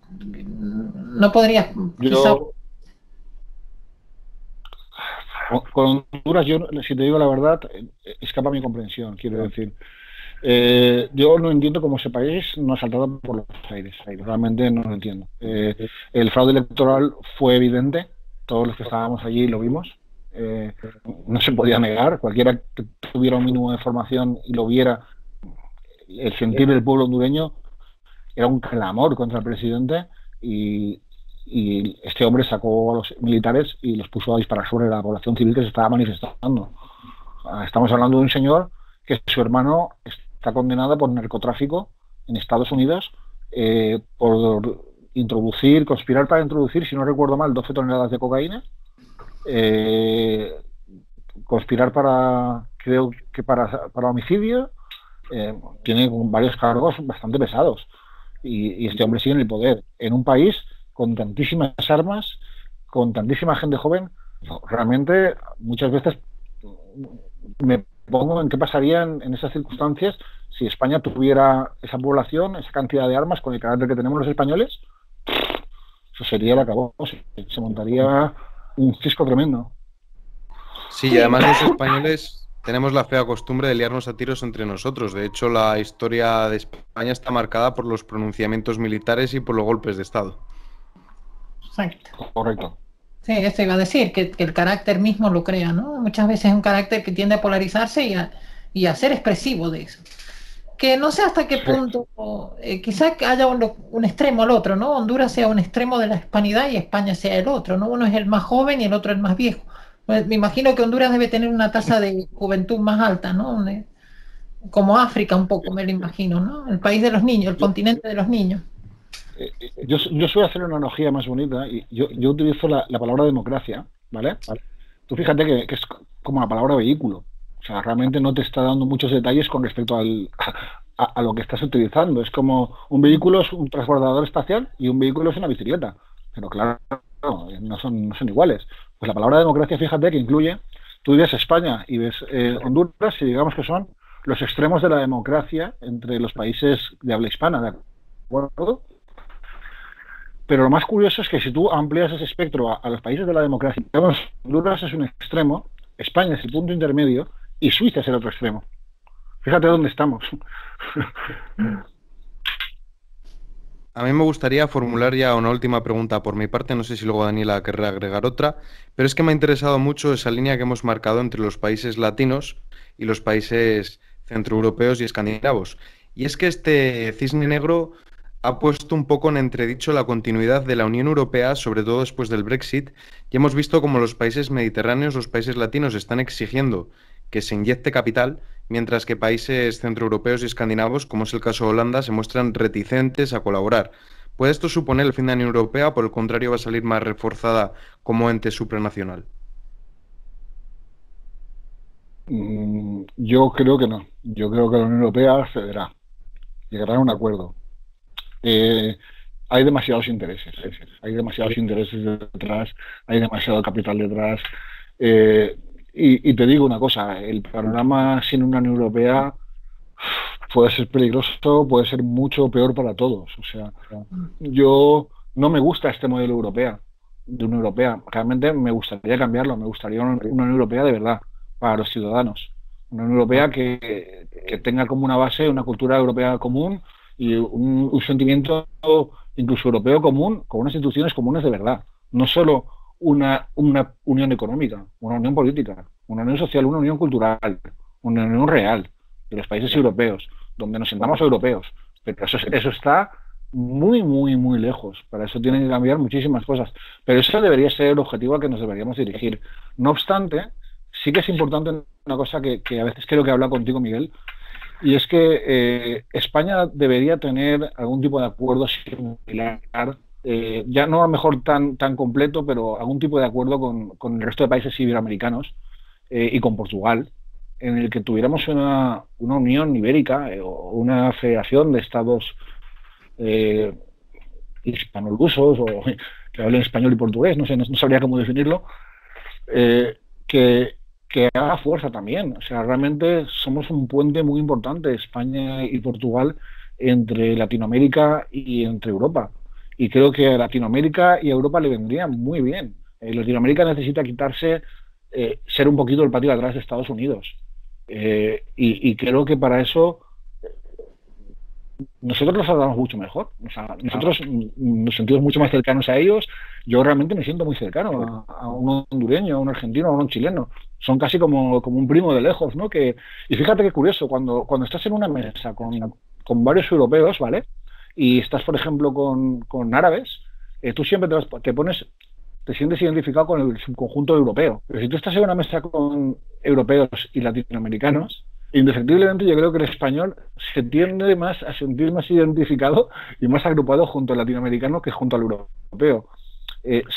no podrías, quizá... Con Honduras, yo, si te digo la verdad, escapa mi comprensión, quiero decir. Yo no entiendo cómo ese país no ha saltado por los aires. Realmente no lo entiendo. El fraude electoral fue evidente, todos los que estábamos allí lo vimos. No se podía negar, cualquiera que tuviera un mínimo de formación y lo viera, el sentir del pueblo hondureño era un clamor contra el presidente y este hombre sacó a los militares y los puso a disparar sobre la población civil que se estaba manifestando. Estamos hablando de un señor que su hermano está condenado por narcotráfico en Estados Unidos por conspirar para introducir, si no recuerdo mal, 12 toneladas de cocaína, conspirar creo que para homicidio, tiene varios cargos bastante pesados y este hombre sigue en el poder, en un país con tantísimas armas, con tantísima gente joven. Realmente muchas veces me pongo en qué pasaría en esas circunstancias si España tuviera esa población, esa cantidad de armas con el carácter que tenemos los españoles. Eso sería el acabose, se montaría un cisco tremendo. Sí, y además los españoles tenemos la fea costumbre de liarnos a tiros entre nosotros. De hecho, la historia de España está marcada por los pronunciamientos militares y por los golpes de Estado. Exacto. Correcto. Sí, eso iba a decir, que el carácter mismo lo crea, ¿no? Muchas veces es un carácter que tiende a polarizarse y a ser expresivo de eso. Que no sé hasta qué punto, quizás haya un extremo al otro, ¿no? Honduras sea un extremo de la hispanidad y España sea el otro, ¿no? Uno es el más joven y el otro el más viejo. Pues me imagino que Honduras debe tener una tasa de juventud más alta, ¿no? Como África un poco, me lo imagino, ¿no? El país de los niños, el continente de los niños. Yo suelo hacer una analogía más bonita y yo utilizo la palabra democracia, ¿vale? Tú fíjate que es como la palabra vehículo. O sea, realmente no te está dando muchos detalles con respecto a lo que estás utilizando. Es como un vehículo es un transbordador espacial y un vehículo es una bicicleta. Pero claro, no son iguales. Pues la palabra democracia, fíjate que incluye, tú ves España y ves Honduras y digamos que son los extremos de la democracia entre los países de habla hispana, ¿de acuerdo? Pero lo más curioso es que si tú amplias ese espectro a los países de la democracia, digamos, Honduras es un extremo, España es el punto intermedio y Suiza es el otro extremo. Fíjate dónde estamos. A mí me gustaría formular ya una última pregunta por mi parte, no sé si luego Daniela querrá agregar otra, pero es que me ha interesado mucho esa línea que hemos marcado entre los países latinos y los países centroeuropeos y escandinavos. Y es que este cisne negro ha puesto un poco en entredicho la continuidad de la Unión Europea, sobre todo después del Brexit, y hemos visto cómo los países mediterráneos, los países latinos, están exigiendo que se inyecte capital, mientras que países centroeuropeos y escandinavos, como es el caso de Holanda, se muestran reticentes a colaborar. ¿Puede esto suponer el fin de la Unión Europea o por el contrario va a salir más reforzada como ente supranacional? Yo creo que no. Yo creo que la Unión Europea cederá. Llegará a un acuerdo. Hay demasiados intereses. Hay demasiados intereses detrás. Hay demasiado capital detrás. Y te digo una cosa, el panorama sin una Unión Europea puede ser peligroso, puede ser mucho peor para todos. O sea, yo no me gusta este modelo de Unión Europea. Realmente me gustaría cambiarlo, me gustaría una Unión Europea de verdad, para los ciudadanos. Una Unión Europea que tenga como una base una cultura europea común y un sentimiento incluso europeo común, con unas instituciones comunes de verdad. No solo una unión económica, una unión política, una unión social, una unión cultural, una unión real de los países europeos, donde nos sentamos europeos. Pero eso está muy, muy, muy lejos. Para eso tienen que cambiar muchísimas cosas. Pero eso debería ser el objetivo al que nos deberíamos dirigir. No obstante, sí que es importante una cosa que a veces creo que habla contigo, Miguel, y es que España debería tener algún tipo de acuerdo similar, ya no a lo mejor tan completo, pero algún tipo de acuerdo con el resto de países iberoamericanos y con Portugal, en el que tuviéramos una unión ibérica o una federación de estados hispanolusos o que hablen español y portugués, no sé, no sabría cómo definirlo, que haga fuerza también. O sea, realmente somos un puente muy importante, España y Portugal, entre Latinoamérica y entre Europa. Y creo que a Latinoamérica y a Europa le vendría muy bien. Latinoamérica necesita quitarse, ser un poquito el patio de atrás de Estados Unidos. Y creo que para eso nosotros los tratamos mucho mejor. O sea, nosotros nos sentimos mucho más cercanos a ellos. Yo realmente me siento muy cercano a un hondureño, a un argentino, a un chileno. Son casi como un primo de lejos, ¿no? Y fíjate qué curioso, cuando estás en una mesa con varios europeos, ¿vale? Y estás, por ejemplo, con árabes, tú siempre te sientes identificado con el subconjunto europeo. Pero si tú estás en una mesa con europeos y latinoamericanos, indefectiblemente yo creo que el español se tiende más a sentir más identificado y más agrupado junto al latinoamericano que junto al europeo.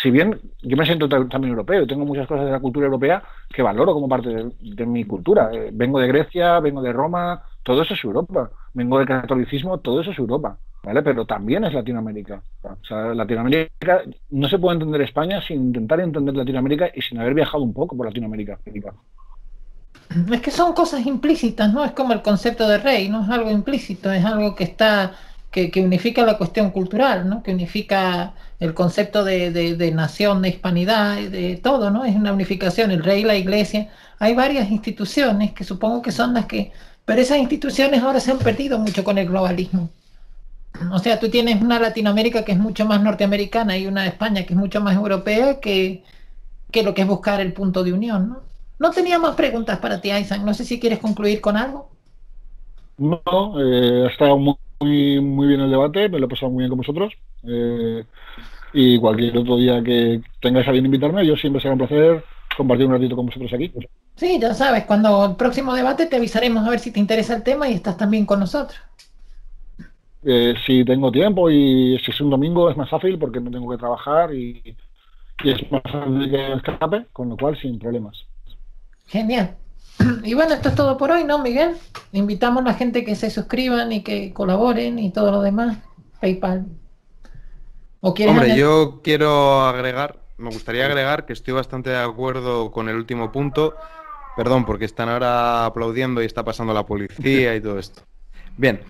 Si bien yo me siento también europeo, tengo muchas cosas de la cultura europea que valoro como parte de mi cultura. Vengo de Grecia, vengo de Roma, todo eso es Europa. Vengo del catolicismo, todo eso es Europa, ¿vale? Pero también es Latinoamérica. O sea, Latinoamérica, no se puede entender España sin intentar entender Latinoamérica y sin haber viajado un poco por Latinoamérica. Es que son cosas implícitas, ¿no? Es como el concepto de rey, no es algo implícito, es algo que está, que unifica la cuestión cultural, ¿no? Que unifica el concepto de nación, de hispanidad, de todo, ¿no? Es una unificación, el rey, la iglesia. Hay varias instituciones que supongo que son las que... Pero esas instituciones ahora se han perdido mucho con el globalismo. O sea, tú tienes una Latinoamérica que es mucho más norteamericana y una España que es mucho más europea que lo que es buscar el punto de unión, ¿no? No tenía más preguntas para ti, Isaac. No sé si quieres concluir con algo. No, ha estado muy bien el debate, me lo he pasado muy bien con vosotros. Y cualquier otro día que tengáis a bien invitarme, yo siempre será un placer compartir un ratito con vosotros aquí. Sí, ya sabes, cuando el próximo debate te avisaremos a ver si te interesa el tema y estás también con nosotros. Si tengo tiempo y si es un domingo es más fácil porque no tengo que trabajar y es más fácil que escape, con lo cual sin problemas. Genial. Y bueno, esto es todo por hoy, ¿no, Miguel? Invitamos a la gente que se suscriban y que colaboren y todo lo demás. PayPal. ¿O quieres Hombre, yo me gustaría agregar que estoy bastante de acuerdo con el último punto. Perdón, porque están ahora aplaudiendo y está pasando la policía y todo esto. Bien.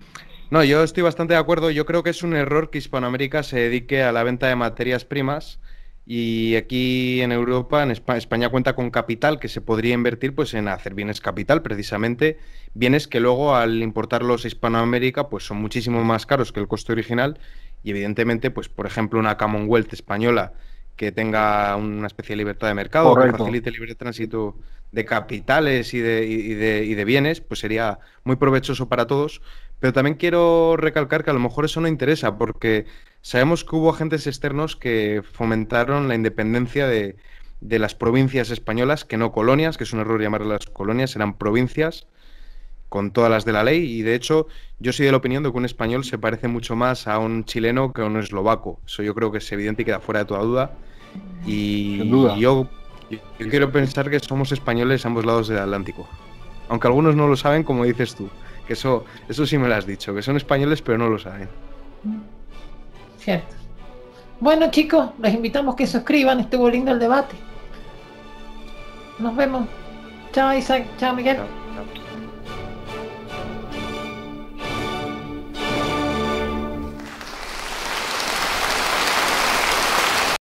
No, yo estoy bastante de acuerdo. Yo creo que es un error que Hispanoamérica se dedique a la venta de materias primas. Y aquí en Europa, en España cuenta con capital que se podría invertir pues en hacer bienes capital, precisamente bienes que luego al importarlos a Hispanoamérica pues son muchísimo más caros que el coste original y evidentemente pues por ejemplo una Commonwealth española que tenga una especie de libertad de mercado, correcto, que facilite el libre tránsito de capitales y de bienes, pues sería muy provechoso para todos. Pero también quiero recalcar que a lo mejor eso no interesa, porque sabemos que hubo agentes externos que fomentaron la independencia de las provincias españolas, que no colonias, que es un error llamarlas colonias, eran provincias, con todas las de la ley, y de hecho yo soy de la opinión de que un español se parece mucho más a un chileno que a un eslovaco. Eso yo creo que es evidente y queda fuera de toda duda. Y yo quiero pensar que somos españoles a ambos lados del Atlántico. Aunque algunos no lo saben, como dices tú. Que eso sí me lo has dicho, que son españoles pero no lo saben. Cierto. Bueno, chicos, les invitamos que se suscriban, estuvo lindo el debate. Nos vemos. Chao, Isaac. Chao, Miguel. Chao.